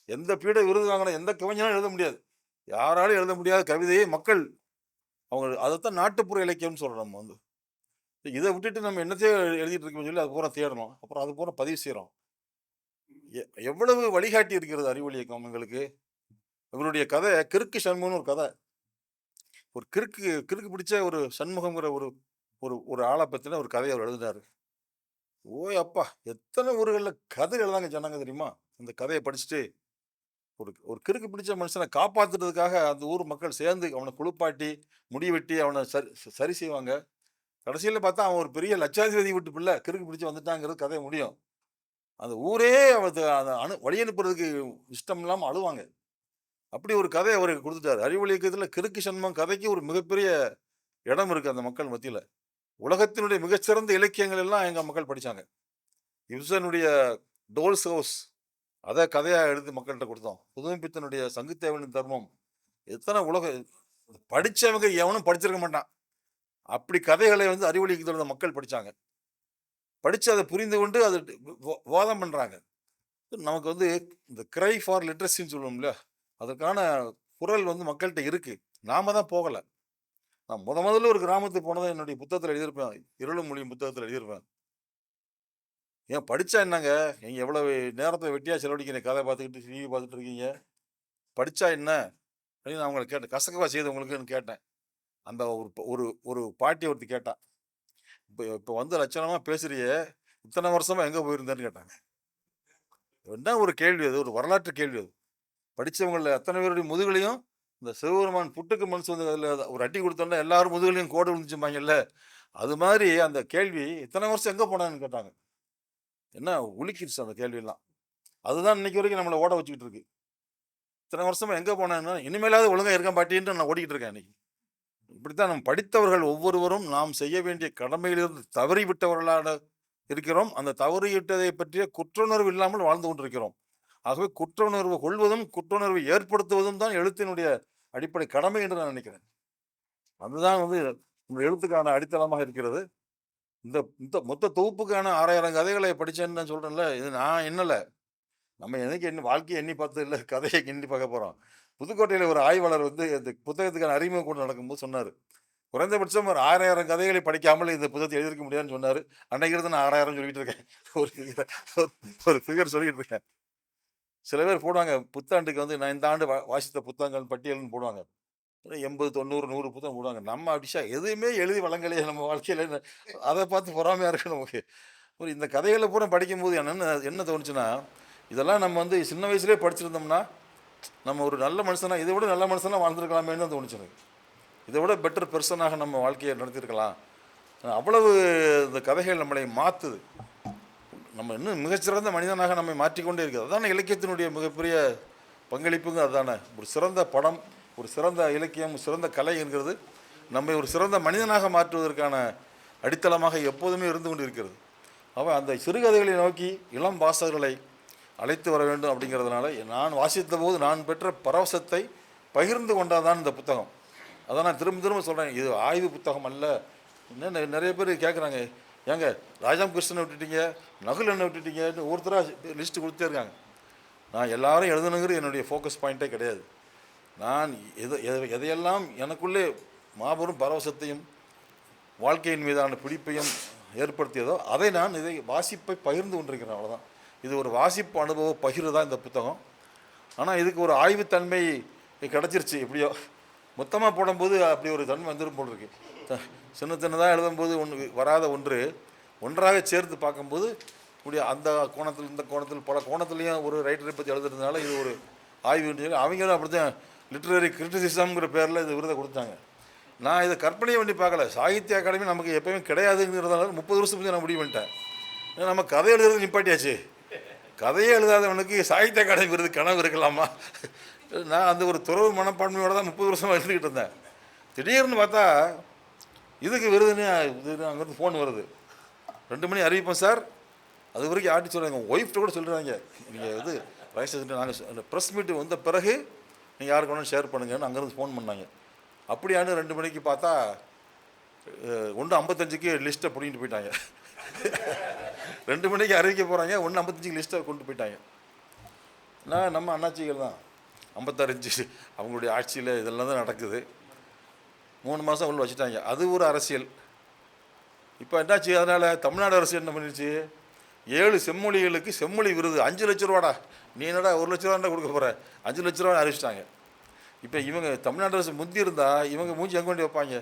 எந்த பீட விருது வாங்கின எந்த கவிஞனாலும் எழுத முடியாது. யாராலும் எழுத முடியாத கவிதையை மக்கள் அவங்க அதைத்தான் நாட்டுப்புற இலக்கியம்னு சொல்கிறோம் நம்ம வந்து. இதை விட்டுட்டு நம்ம என்னத்தையோ எழுதிட்டு இருக்கோம்னு சொல்லி அது பூரா தேடணும். அப்புறம் அது பூரா பதிவு செய்கிறோம். எ எவ்வளவு வழிகாட்டி இருக்கிறது அறிவொளி இயக்கம் எங்களுக்கு. இவருடைய கதை கிறுக்கு சண்முகம்னு ஒரு கதை. ஒரு கிறுக்கு கிறுக்கு பிடிச்ச ஒரு சண்முகங்கிற ஒரு ஒரு ஒரு ஆளை பற்றின ஒரு கதையை அவர் எழுதினாரு. ஓய் அப்பா! எத்தனை ஊர்களில் கதை எழுதாங்க ஜனங்க தெரியுமா? அந்த கதையை படிச்சுட்டு ஒரு ஒரு கிறுக்கு பிடிச்ச மனுஷனை காப்பாத்துறதுக்காக அந்த ஊர் மக்கள் சேர்ந்து அவனை குளிப்பாட்டி, முடி வெட்டி அவனை சரி சரி செய்வாங்க. கடைசியில பார்த்தா அவன் ஒரு பெரிய லட்சாதிபதி வீட்டு பிள்ளை கிறுக்கு பிடிச்சு வந்துட்டாங்கிறது கதை முடியும். அந்த ஊரே அந்த வழி அனுப்புறதுக்கு இஷ்டம் இல்லாம அழுவாங்க. அப்படி ஒரு கதைய அவருக்கு குடுத்துட்டாரு. அறிவொளி இயக்கத்துல கிறுக்கு சண்முகம் கதைக்கு ஒரு மிகப்பெரிய இடம் இருக்கு அந்த மக்கள் மத்தியில. உலகத்தினுடைய மிகச்சிறந்த இலக்கியங்கள் எல்லாம் எங்க மக்கள் படிச்சாங்க. இப்சனுடைய டோல்ஸ் ஹவுஸ் அத கதையா எடுத்து மக்கள்ட்ட குடுத்தோம். புதுமைப்பித்தனுடைய சங்குத்தேவனின் தர்மம் எத்தனை படிச்சவங்க எவனும் படிச்சிருக்க மாட்டான். அப்படி கதைகளை வந்து அறிவொளி இயக்கத்துல மக்கள் படிச்சாங்க. படிச்சு அதை புரிந்து கொண்டு அது வாதம் பண்றாங்க. நமக்கு வந்து இந்த கிரை ஃபார் லிட்ரஸின்னு சொல்லுவோம்ல, அதற்கான குரல் வந்து மக்கள்கிட்ட இருக்கு. நாம தான் போகல. நான் முதல்ல ஒரு கிராமத்துக்கு போனதை என்னுடைய புத்தகத்துல எழுதியிருப்பேன். இருளும் மொழியும் புத்தகத்துல எழுதியிருப்பேன். ஏன் படிச்சா என்னங்க? நீங்க எவ்வளவு நேரத்தை வெட்டியா செலவழிக்கிறீங்க கதை பார்த்துக்கிட்டு, டிவி பார்த்துட்டு இருக்கீங்க. படிச்சா என்ன? அப்படின்னு நான் அவங்கள கேட்டேன். கசக்கவா செய்தவங்களுக்குன்னு கேட்டேன். அந்த ஒரு ஒரு ஒரு பாட்டி ஒருத்தி கேட்டா. இப்ப இப்ப வந்து லட்சணமா பேசுறியே, இத்தனை வருஷமா எங்க போயிருந்தேன்னு கேட்டாங்க. என்ன ஒரு கேள்வி அது? ஒரு வரலாற்று கேள்வி அது. படிச்சவங்கள்ல அத்தனை பேருடைய முதுகுலயும் இந்த சிவபெருமான் புட்டுக்கு மனசு வந்து அதில் ஒரு அடி கொடுத்தோன்னா எல்லாரும் முதுகுலையும் கோடு விழுந்துச்சும்பாங்கல்ல. அது மாதிரி அந்த கேள்வி இத்தனை வருஷம் எங்க போனான்னு கேட்டாங்க. என்ன உலுக்கிடுச்சு அந்த கேள்வியெல்லாம். அதுதான் இன்னைக்கு வரைக்கும் நம்மளை ஓட வச்சுக்கிட்டு இருக்கு. இத்தனை வருஷமா எங்க போனேன்னா இனிமேலாவது ஒழுங்கா இருக்க மாட்டேன்ட்டு நான் ஓடிக்கிட்டு இருக்கேன் இன்னைக்கு. இப்படித்தான் நம்ம படித்தவர்கள் ஒவ்வொருவரும் நாம் செய்ய வேண்டிய கடமையிலிருந்து தவறி விட்டவர்களாக இருக்கிறோம். அந்த தவறிவிட்டதை பற்றிய குற்றுணர்வு இல்லாமல் வாழ்ந்து கொண்டிருக்கிறோம். ஆகவே குற்றுணர்வு கொள்வதும் குற்றுணர்வை ஏற்படுத்துவதும் தான் எழுத்தினுடைய அடிப்படை கடமை என்று நான் நினைக்கிறேன். அதுதான் வந்து இந்த எழுத்துக்கான அடித்தளமாக இருக்கிறது. இந்த இந்த மொத்த தொகுப்புக்கான 6000 கதைகளை படிச்சேன்னு நான் சொல்றேன்ல, இது நான் எண்ணல. நம்ம என்னைக்கு வாழ்க்கையை எண்ணி பார்த்தது இல்ல, கதையை எண்ணி பார்க்க போறோம். புதுக்கோட்டையில ஒரு ஆய்வாளர் வந்து இந்த புத்தகத்துக்கான அறிமுக கூட்டம் நடக்கும்போது சொன்னாரு. குறைந்தபட்சம் ஒரு 6000 கதைகளை படிக்காமல் இந்த புத்தகத்தை எழுதியிருக்க முடியாதுன்னு சொன்னாரு. அன்னைக்கு இருந்து நான் 6000 சொல்லிட்டு இருக்கேன். ஒரு ஃபிகர் சொல்லிட்டு இருக்கேன். சில பேர் போடுவாங்க புத்தாண்டுக்கு வந்து நான் இந்த ஆண்டு வாசித்த புத்தகங்கள் பட்டியல்னு போடுவாங்க. 80, 90, 100 புத்தகம் போடுவாங்க. நம்ம அடிச்சா எதுவுமே எழுதி வழங்கலையே நம்ம வாழ்க்கையில. அதை பார்த்து பொறாமையா இருக்கு நமக்கு. ஒரு இந்த கதைகளை பூரா படிக்கும்போது என்ன தோணுச்சுன்னா, இதெல்லாம் நம்ம வந்து சின்ன வயசுலேயே படிச்சிருந்தோம்னா நம்ம ஒரு நல்ல மனுஷனா இதை விட நல்ல மனுஷனா வாழ்ந்துருக்கலாமேன்னு தான் தோணுச்சு எனக்கு. இதை விட பெட்டர் பெர்சனாக நம்ம வாழ்க்கையை நடத்திருக்கலாம். அவ்வளவு இந்த கதைகள் நம்மளை மாற்றுது. நம்ம இன்னும் மிகச்சிறந்த மனிதனாக நம்மை மாற்றிக்கொண்டே இருக்குது. அதுதானே இலக்கியத்தினுடைய மிகப்பெரிய பங்களிப்புங்க. அதுதானே ஒரு சிறந்த படம், ஒரு சிறந்த இலக்கியம், சிறந்த கலை என்கிறது நம்மை ஒரு சிறந்த மனிதனாக மாற்றுவதற்கான அடித்தளமாக எப்போதுமே இருந்து கொண்டு இருக்கிறது. அவன் அந்த சிறுகதைகளை நோக்கி இளம் வாசகர்களை அழைத்து வர வேண்டும் அப்படிங்கிறதுனால நான் வாசித்த போது நான் பெற்ற பரவசத்தை பகிர்ந்து கொண்டாதான் இந்த புத்தகம். அதான் நான் திரும்ப திரும்ப சொல்கிறேன், இது ஆய்வு புத்தகம் அல்ல. இன்னும் நிறைய பேர் கேட்குறாங்க, ஏங்க ராஜாம் கிருஷ்ணனை விட்டுட்டீங்க, நகுல் என்ன விட்டுட்டீங்கன்னு ஒருத்தராக லிஸ்ட்டு கொடுத்தே இருக்காங்க. நான் எல்லாரும் எழுதணுங்கிற என்னுடைய ஃபோக்கஸ் பாயிண்ட்டே கிடையாது. நான் எதையெல்லாம் எனக்குள்ளே மாபெரும் பரவசத்தையும் வாழ்க்கையின் மீதான பிடிப்பையும் ஏற்படுத்தியதோ அதை நான் வாசிப்பை பகிர்ந்து கொண்டிருக்கிறேன். அவ்வளோதான். இது ஒரு வாசிப்பு அனுபவம் பகிர்வு தான் இந்த புத்தகம். ஆனால் இதுக்கு ஒரு ஆய்வுத்தன்மை கிடச்சிருச்சு. எப்படியோ மொத்தமாக போடும்போது அப்படி ஒரு தன்மை வந்துடும் போல் இருக்கு. சின்ன சின்னதாக எழுதும்போது வராத ஒன்றாக சேர்த்து பார்க்கும்போது இப்படி அந்த கோணத்தில் இந்த கோணத்தில் பல கோணத்துலேயும் ஒரு ரைட்டரை பற்றி எழுதுறதுனால இது ஒரு ஆய்வுன்னு சொல்லி அவங்களும் அப்படி தான் லிட்ரரி கிரிட்டிசிசம்ங்கிற பேரில் இது விருதை கொடுத்தாங்க. நான் இதை கற்பனையை பண்ணி பார்க்கல. சாகித்ய அகாடமி நமக்கு எப்போயுமே கிடையாதுங்கிறதுனால 30 வருஷத்துக்கு நான் முடிவு பண்ணிட்டேன். ஏன்னா நம்ம கதை எழுதுறது நிப்பாட்டியாச்சு. கதையே எழுதாதவனுக்கு சாகித்ய அகாடமி விருது கனவு இருக்கலாமா? நான் அந்த ஒரு துறவு மனப்பான்மையோடு தான் 30 வருஷமாக எழுதிக்கிட்டு இருந்தேன். திடீர்னு பார்த்தா இதுக்கு விருதுன்னு அங்கேருந்து ஃபோன் வருது. 2 மணி அறிவிப்போம் சார். அது வரைக்கும் ஆட்டி சொல்கிறாங்க, ஒய்ஃப்ட்ட கூட சொல்கிறாங்க, நீங்கள் இது வயசு நாங்கள் ப்ரெஸ் மீட்டு வந்த பிறகு நீங்கள் யாருக்கு வேணாலும் ஷேர் பண்ணுங்கன்னு அங்கேருந்து ஃபோன் பண்ணாங்க. அப்படியானு 2 மணிக்கு பார்த்தா 1:55க்கு லிஸ்ட்டை பிடிங்கிட்டு போயிட்டாங்க. 2 மணிக்கு அறிவிக்க போகிறாங்க, 1:55க்கு லிஸ்ட்டை கொண்டு போயிட்டாங்க. நம்ம அண்ணாச்சிகள் தான் 56 அவங்களுடைய ஆட்சியில் இதெல்லாம் தான் நடக்குது. 3 மாதம் உள்ள வச்சுட்டாங்க. அது ஒரு அரசியல். இப்போ என்னாச்சு, அதனால் தமிழ்நாடு அரசு என்ன பண்ணிடுச்சு, 7 செம்மொழிகளுக்கு செம்மொழி விருது 5 லட்ச ரூபாடா, நீ என்னடா 1 லட்ச ரூபா கொடுக்க போகிற, 5 லட்ச ரூபா அறிவிச்சிட்டாங்க. இப்போ இவங்க தமிழ்நாடு அரசு முந்தி இருந்தால் இவங்க மூஞ்சி எங்கே கொண்டு வைப்பாங்க.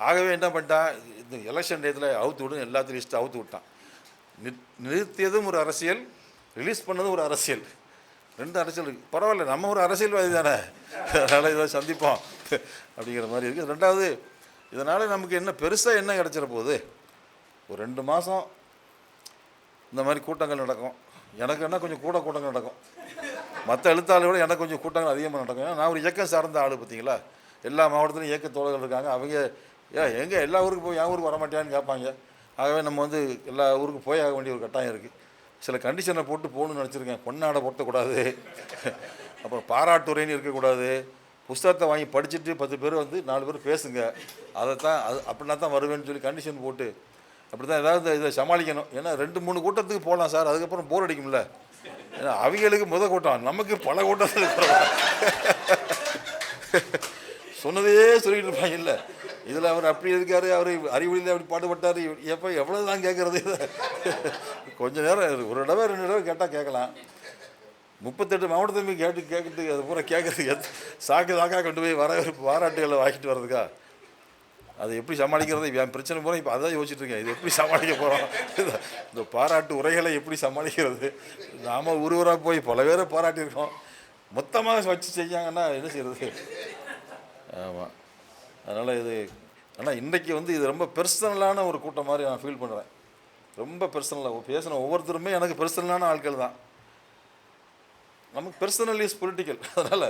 ஆகவே என்ன பண்ணிட்டான், இந்த எலெக்ஷன் டயத்தில் அவுத்து விடும், எல்லாத்தையும் லிஸ்ட்டு அவுத்து விட்டான். நிறுத்தியதும் ஒரு அரசியல், ரிலீஸ் பண்ணதும் ஒரு அரசியல், 2 அரசியல் இருக்குது. பரவாயில்ல, நம்ம ஒரு அரசியல்வாதி தானே, அதனால் இதை சந்திப்போம் அப்படிங்கிற மாதிரி இருக்குது. 2வது, இதனால் நமக்கு என்ன பெருசாக என்ன கிடச்சிட போகுது, ஒரு 2 மாதம் இந்த மாதிரி கூட்டங்கள் நடக்கும். எனக்கு என்ன கொஞ்சம் கூட்டங்கள் நடக்கும், மற்ற எழுத்தாளர்களோட எனக்கு கொஞ்சம் கூட்டங்கள் அதிகமாக நடக்கும். ஏன்னா நான் ஒரு இயக்கம் சார்ந்த ஆள். பார்த்தீங்களா, எல்லா மாவட்டத்துலையும் இயக்க தோழர்கள் இருக்காங்க. அவங்க எங்கே எல்லா ஊருக்கு போய் என் ஊருக்கு வரமாட்டியான்னு கேட்பாங்க. ஆகவே நம்ம வந்து எல்லா ஊருக்கும் போய் ஆக வேண்டிய ஒரு கட்டாயம் இருக்குது. சில கண்டிஷனை போட்டு போகணுன்னு நினச்சிருக்கேன். பொன்னாடை போட்டக்கூடாது, அப்புறம் பாராட்டுரைன்னு இருக்கக்கூடாது, புஸ்தகத்தை வாங்கி படிச்சுட்டு 10 பேர் வந்து 4 பேர் பேசுங்க, அதைத்தான் அப்படின்னா தான் வருவேன்னு சொல்லி கண்டிஷன் போட்டு அப்படி தான் ஏதாவது இதை சமாளிக்கணும். ஏன்னா 2-3 கூட்டத்துக்கு போகலாம் சார், அதுக்கப்புறம் போர் அடிக்கும்ல. ஏன்னா அவங்களுக்கு கூட்டம், நமக்கு பல கூட்டத்தில் சொன்னதையே சொல்லிட்டு இருப்பாங்க. இல்லை இதில் அவர் அப்படி இருக்காரு, அவர் அறிவொழியில் அப்படி பாடுபட்டார், எப்போ எவ்வளோ தான் கேட்குறது. கொஞ்சம் நேரம் ஒரு தடவை 2 தடவை கேட்டால் கேட்கலாம். 38 மாவட்டத்தையும் கேட்டுட்டு அது பூரா கேட்குறதுக்கு சாக்கா கொண்டு போய் பாராட்டுகளை வாங்கிட்டு வர்றதுக்கா, அது எப்படி சமாளிக்கிறது, என் பிரச்சனை போகிறோம். இப்போ அதான் யோசிச்சுட்டு இருக்கேன், இது எப்படி சமாளிக்க போகிறோம், இந்த பாராட்டு உரைகளை எப்படி சமாளிக்கிறது. நாம் ஊராக போய் பல பேரை பாராட்டியிருக்கோம், மொத்தமாக வச்சு செஞ்சாங்கன்னா என்ன செய்கிறது. ஆமாம், அதனால் இது ஆனால் இன்றைக்கி வந்து இது ரொம்ப பெர்சனலான ஒரு கூட்டம் மாதிரி நான் ஃபீல் பண்ணுறேன். ரொம்ப பெர்சனலாக பேசின ஒவ்வொருத்தருமே எனக்கு பெர்சனலான ஆட்கள் தான். நமக்கு பெர்சனல் இஸ் பொலிட்டிக்கல், அதனால்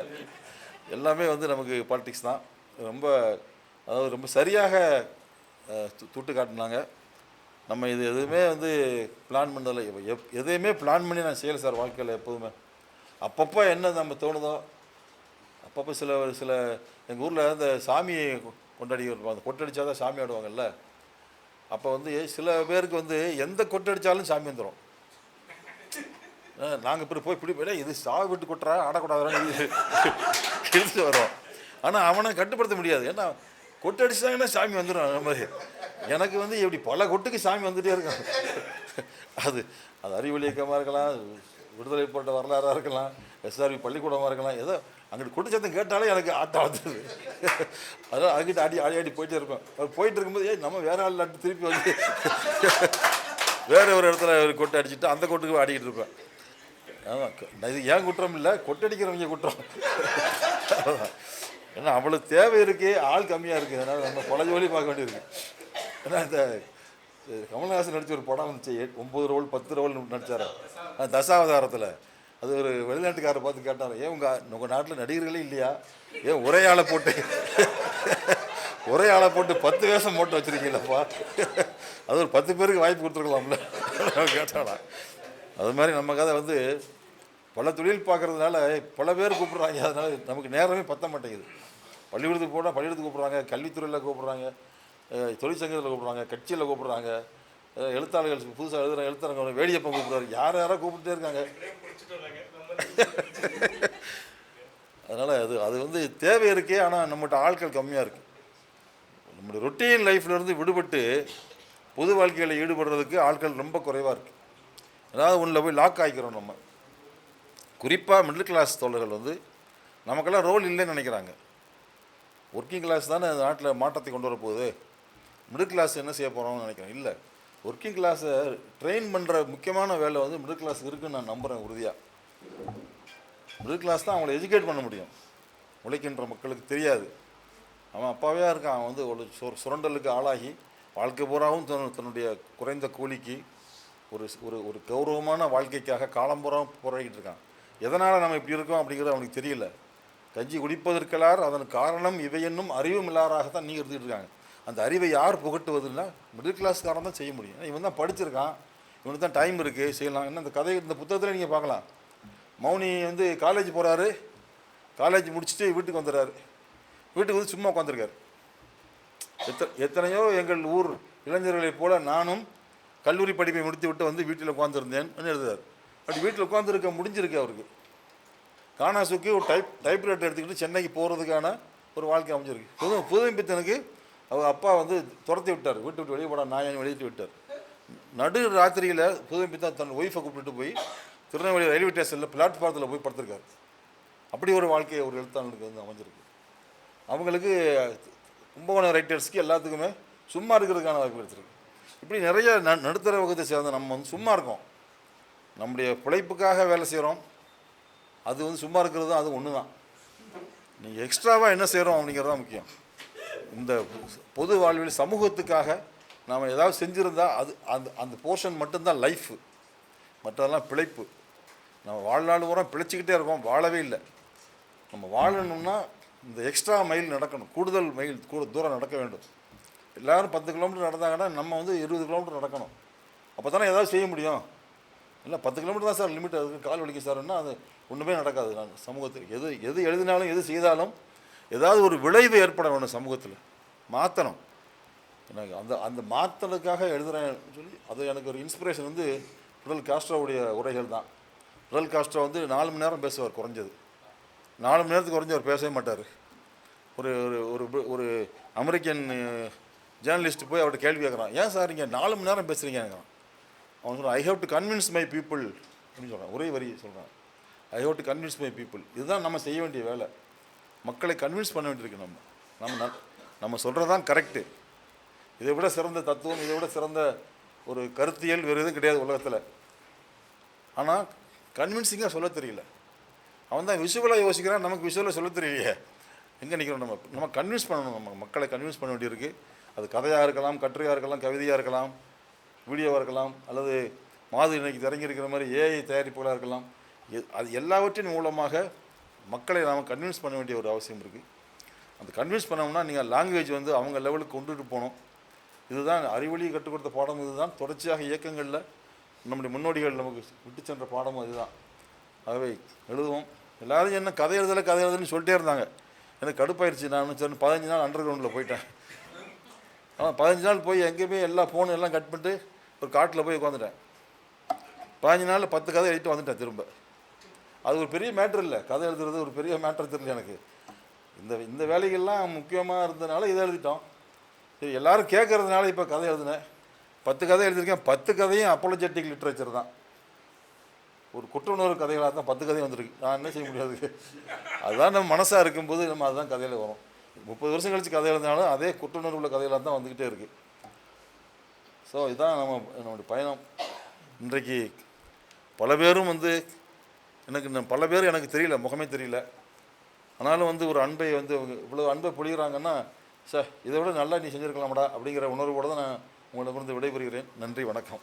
எல்லாமே வந்து நமக்கு பாலிட்டிக்ஸ் தான். ரொம்ப அதாவது ரொம்ப சரியாக துட்டு காட்டினாங்க. நம்ம இது எதுவுமே வந்து பிளான் பண்ணதில்லை, எதையுமே பிளான் பண்ணி நான் செய்யலை சார் வாழ்க்கையில். எப்போதுமே அப்பப்போ என்ன நம்ம தோணுதோ அப்பப்போ சில எங்கள் ஊரில் இந்த சாமியை கொண்டாடி இருப்பாங்க, கொட்டடிச்சா தான் சாமி ஆடுவாங்கல்ல. அப்போ வந்து சில பேருக்கு வந்து எந்த கொட்டடிச்சாலும் சாமி வந்துடும். நாங்கள் இப்படி போய் இது சாவி விட்டு கொட்டுறா ஆடக்கூடாதுன்னு இழுத்து வரோம். ஆனால் அவனை கட்டுப்படுத்த முடியாது, ஏன்னா கொட்டு அடிச்சாங்கன்னா சாமி வந்துடும். அந்த மாதிரி எனக்கு வந்து இப்படி பல கொட்டுக்கு சாமி வந்துகிட்டே இருக்கும். அது அறிவொளி இயக்கமாக இருக்கலாம், விடுதலை போட்ட வரலாறாக இருக்கலாம், எஸ்ஆர்வி பள்ளிக்கூடமாக இருக்கலாம், ஏதோ அங்கிட்டு கொட்டு சத்தம் கேட்டாலே எனக்கு ஆட்டம் வந்துடுது. அதனால் அதுக்கிட்ட ஆடி போயிட்டே இருப்பேன். அவர் போயிட்டு இருக்கும்போது நம்ம வேற ஆள் நட்டு திருப்பி வந்து வேற ஒரு இடத்துல ஒரு கொட்டை அடிச்சுட்டு அந்த கொட்டுக்கு ஆடிக்கிட்டு இருப்பேன். ஆமாம், இது ஏன் குற்றம் இல்லை, கொட்டடிக்கிறவங்க குற்றம். ஏன்னா அவ்வளோ தேவை இருக்குது, ஆள் கம்மியாக இருக்குது, அதனால் நம்ம பல ஜோலி பார்க்க வேண்டியிருக்கு. ஏன்னா இந்த கமல்ஹாசன் நடித்த ஒரு படம் வந்துச்சு, 9 ரோல் 10 ரோல் நடித்தார் தசாவதாரத்தில். அது ஒரு வெளிநாட்டுக்காரரை பார்த்து கேட்டார், ஏன் உங்கள் நாட்டில் நடிகர்களே இல்லையா, ஏன் ஒரே ஆளை போட்டு 10 வேஷம் போட்டு வச்சுருக்கீங்களப்பா, அது ஒரு 10 பேருக்கு வாய்ப்பு கொடுத்துருக்கலாம்ல கேட்டாடா. அது மாதிரி நம்ம கதை வந்து பல தொழில் பார்க்குறதுனால பல பேர் கூப்பிட்றாங்க, அதனால் நமக்கு நேரமே பத்த மாட்டேங்குது. பள்ளிக்கூடத்துக்கு போனால் பள்ளிக்கூடத்துக்கு கூப்பிட்றாங்க, கல்வித்துறையில் கூப்பிட்றாங்க, தொழிற்சங்கத்தில் கூப்பிட்றாங்க, கட்சியில் கூப்பிட்றாங்க, எழுத்தாளர்கள் புதுசாக எழுத்துறவங்க வேடியப்பன் கூப்பிட்றாரு, யாரோ கூப்பிட்டே இருக்காங்க. அதனால் அது வந்து தேவை இருக்கே, ஆனால் நம்மகிட்ட ஆட்கள் கம்மியாக இருக்குது. நம்முடைய ரொட்டீன் லைஃப்லேருந்து விடுபட்டு பொது வாழ்க்கையில் ஈடுபடுறதுக்கு ஆட்கள் ரொம்ப குறைவாக இருக்குது. அதாவது ஒன்றில் போய் லாக் ஆகிக்கிறோம் நம்ம. குறிப்பாக மிடில் கிளாஸ் தோழர்கள் வந்து நமக்கெல்லாம் ரோல் இல்லைன்னு நினைக்கிறாங்க. ஒர்க்கிங் கிளாஸ் தானே இந்த நாட்டில் மாற்றத்தை கொண்டு வரப்போகுது, மிடில் கிளாஸ் என்ன செய்ய போகிறோம்னு நினைக்கிறேன். இல்லை, ஒர்க்கிங் கிளாஸை ட்ரெயின் பண்ணுற முக்கியமான வேலை வந்து மிடில் கிளாஸ் இருக்குதுன்னு நான் நம்புகிறேன் உறுதியாக. மிடில் கிளாஸ் தான் அவங்கள எஜுகேட் பண்ண முடியும். உழைக்கின்ற மக்களுக்கு தெரியாது, அவன் அப்பாவே இருக்கான், அவன் வந்து ஒரு சுரண்டலுக்கு ஆளாகி வாழ்க்கை பூராவும் தன்னுடைய குறைந்த கூலிக்கு ஒரு ஒரு கௌரவமான வாழ்க்கைக்காக காலம்புறம் போராடிக்கிட்டு இருக்கான். எதனால் நம்ம இப்படி இருக்கோம் அப்படிங்கிறது அவனுக்கு தெரியல. கஞ்சி குடிப்பதற்கெல்லார் அதன் காரணம் இவை என்னும் அறிவும் இல்லாராகத்தான் நீங்கள் இருந்துகிட்டு இருக்காங்க. அந்த அறிவை யார் புகட்டுவதுன்னா மிடில் கிளாஸ்காரன் தான் செய்ய முடியும். இவன் தான் படிச்சிருக்கான், இவனுக்கு தான் டைம் இருக்குது, செய்யலாம். என்ன இந்த புத்தகத்தில் நீங்கள் பார்க்கலாம். மௌனி வந்து காலேஜ் போகிறாரு, காலேஜ் முடிச்சுட்டு வீட்டுக்கு வந்துடுறாரு, வீட்டுக்கு வந்து சும்மா உட்காந்துருக்காரு. எத்தனையோ எங்கள் ஊர் இளைஞர்களைப் போல நானும் கல்லூரி படிப்பை முடித்து விட்டு வந்து வீட்டில் உட்காந்துருந்தேன் எழுதுறாரு. அப்படி வீட்டில் உட்காந்துருக்க முடிஞ்சிருக்கு அவருக்கு. காணாசுக்கு ஒரு டைப்ரைட்டர் எடுத்துக்கிட்டு சென்னைக்கு போகிறதுக்கான ஒரு வாழ்க்கை அமைஞ்சிருக்கு. புதுமை பித்தனுக்கு அவர் அப்பா வந்து துரத்தி விட்டார், வீட்டு விட்டு வெளியே போட நாயன் வெளியிட்டு விட்டார். நடு ராத்திரியில் புதுமை பித்தா தன் ஒய்ஃபை கூப்பிட்டு போய் திருநெல்வேலி ரயில்வே ஸ்டேஷனில் பிளாட்ஃபாரத்தில் போய் படுத்திருக்காரு. அப்படி ஒரு வாழ்க்கையை ஒரு எழுத்தாளனுக்கு வந்து அமைஞ்சிருக்கு. அவங்களுக்கு கும்பகோணம் ரைட்டர்ஸ்க்கு எல்லாத்துக்குமே சும்மா இருக்கிறதுக்கான வாய்ப்பு எடுத்துருக்கு. இப்படி நிறைய நடுத்தர வகுத்தை சேர்ந்த நம்ம வந்து சும்மா இருக்கோம், நம்முடைய பிழைப்புக்காக வேலை செய்கிறோம். அது வந்து சும்மா இருக்கிறது தான், அது ஒன்று தான். நீங்கள் எக்ஸ்ட்ராவாக என்ன செய்கிறோம் அப்படிங்கிறது தான் முக்கியம். இந்த பொது வாழ்வில் சமூகத்துக்காக நாம் ஏதாவது செஞ்சுருந்தால் அது அந்த அந்த போர்ஷன் மட்டும்தான் லைஃபு, மற்றதெல்லாம் பிழைப்பு. நம்ம வாழ்நாள் பூரா பிழைச்சிக்கிட்டே இருக்கோம், வாழவே இல்லை. நம்ம வாழணும்னா இந்த எக்ஸ்ட்ரா மைல் நடக்கணும், கூடுதல் மைல் தூரம் நடக்க வேண்டும். எல்லோரும் 10 கிலோமீட்டர் நடந்தாங்கன்னா நம்ம வந்து 20 கிலோமீட்டர் நடக்கணும். அப்போ தானே ஏதாவது செய்ய முடியும். இல்லை 10 கிலோமீட்டர் தான் சார் லிமிட், அதுக்கு கால் வலிக்கும் சார்ன்னா அது ஒன்றுமே நடக்காது. நான் சமூகத்துக்கு எது எழுதினாலும் எது செய்தாலும் ஏதாவது ஒரு விளைவு ஏற்பட வேணும், சமூகத்தில் மாற்றணும். எனக்கு அந்த மாற்றலுக்காக எழுதுகிறேன் சொல்லி அது எனக்கு ஒரு இன்ஸ்பிரேஷன் வந்து ஃபிடல் காஸ்ட்ரோவுடைய உரைகள் தான். ஃபிடல் காஸ்ட்ரோ வந்து 4 மணி நேரம் பேசுவார் குறைஞ்சது. 4 மணி நேரத்துக்கு குறைஞ்சி அவர் பேசவே மாட்டார். ஒரு ஒரு ஒரு அமெரிக்கன் ஜேர்னலிஸ்ட் போய் அவர்கிட்ட கேள்வி கேட்குறான், ஏன் சார் நீங்கள் 4 மணி நேரம் பேசுகிறீங்க? அவன் சொல்கிறான், I have to convince my people அப்படின்னு சொல்கிறான். ஒரே வரி சொல்கிறான், I have to convince my people. இதுதான் நம்ம செய்ய வேண்டிய வேலை, மக்களை கன்வின்ஸ் பண்ண வேண்டியிருக்கு. நம்ம சொல்கிறது தான் கரெக்டு. இதை விட சிறந்த தத்துவம், இதை விட சிறந்த ஒரு கருத்தியல் வேறு எதுவும் கிடையாது உலகத்தில். ஆனால் கன்வின்சிங்காக சொல்ல தெரியல. அவன் தான் விஷுவலாக யோசிக்கிறான், நமக்கு விஷுவலாக சொல்ல தெரியலையே. எங்கே நிற்கிறோம்? நம்ம கன்வின்ஸ் பண்ணணும், நம்ம மக்களை கன்வின்ஸ் பண்ண வேண்டியிருக்கு. அது கதையாக இருக்கலாம், கட்டுரையாக இருக்கலாம், கவிதையாக இருக்கலாம், வீடியோவாக இருக்கலாம், அல்லது மாது இன்னைக்கு இறங்கியிருக்கிற மாதிரி ஏஐ தயாரிப்புகளாக இருக்கலாம். அது எல்லாவற்றின் மூலமாக மக்களை நாம் கன்வின்ஸ் பண்ண வேண்டிய ஒரு அவசியம் இருக்குது. அந்த கன்வின்ஸ் பண்ணோம்னா நீங்கள் லாங்குவேஜ் வந்து அவங்க லெவலுக்கு கொண்டுட்டு போகணும். இதுதான் அறிவொளி கற்றுக் கொடுத்த பாடம். இதுதான் தொடர்ச்சியாக இயக்கங்களில் நம்முடைய முன்னோடிகள் நமக்கு விட்டு சென்ற பாடமும் இதுதான். ஆகவே எழுதுவோம். எல்லோரும் என்ன கதை எழுதுன்னு சொல்லிட்டே இருந்தாங்க. எனக்கு கடுப்பாயிருச்சு. நான் சரி 15 நாள் அண்டர் கிரவுண்டில் போயிட்டேன். ஆனால் 15 நாள் போய் எங்கேயுமே எல்லா ஃபோனும் எல்லாம் கட் பண்ணிட்டு ஒரு காட்டில் போய் உட்காந்துட்டேன். 15 நாளில் 10 கதை எழுதிட்டு வந்துட்டேன் திரும்ப. அது ஒரு பெரிய மேட்ரு இல்லை, கதை எழுதுறது ஒரு பெரிய மேட்ரு தெரியல எனக்கு. இந்த வேலைகள்லாம் முக்கியமாக இருந்ததுனால இதை எழுதிட்டோம். சரி, எல்லோரும் கேட்குறதுனால இப்போ கதை எழுதினேன். 10 கதை எழுதியிருக்கேன். 10 கதையும் அப்போலஜெட்டிக் லிட்ரேச்சர் தான். ஒரு குற்ற உணர்வு கதைகளாக தான் 10 கதையும் வந்திருக்கு. நான் என்ன செய்ய முடியாது. அதுதான் நம்ம மனசாக இருக்கும்போது நம்ம அதுதான் கதையில் வரும். 30 வருஷம் கழித்து கதை எழுதினாலும் அதே குற்ற உணர்வு உள்ள கதைகளாக தான் வந்துக்கிட்டே இருக்குது. ஸோ இதுதான் நம்மளுடைய பயணம். இன்றைக்கு பல பேரும் வந்து பல பேர் எனக்கு தெரியல, முகமே தெரியல. ஆனாலும் வந்து ஒரு அன்பை வந்து இவ்வளோ அன்பை பொழிகிறாங்கன்னா, சார் இதை விட நல்லா நீ செஞ்சுருக்கலாமடா அப்படிங்கிற உணர்வோடு தான் நான் உங்களிடமிருந்து விடைபெறுகிறேன். நன்றி, வணக்கம்.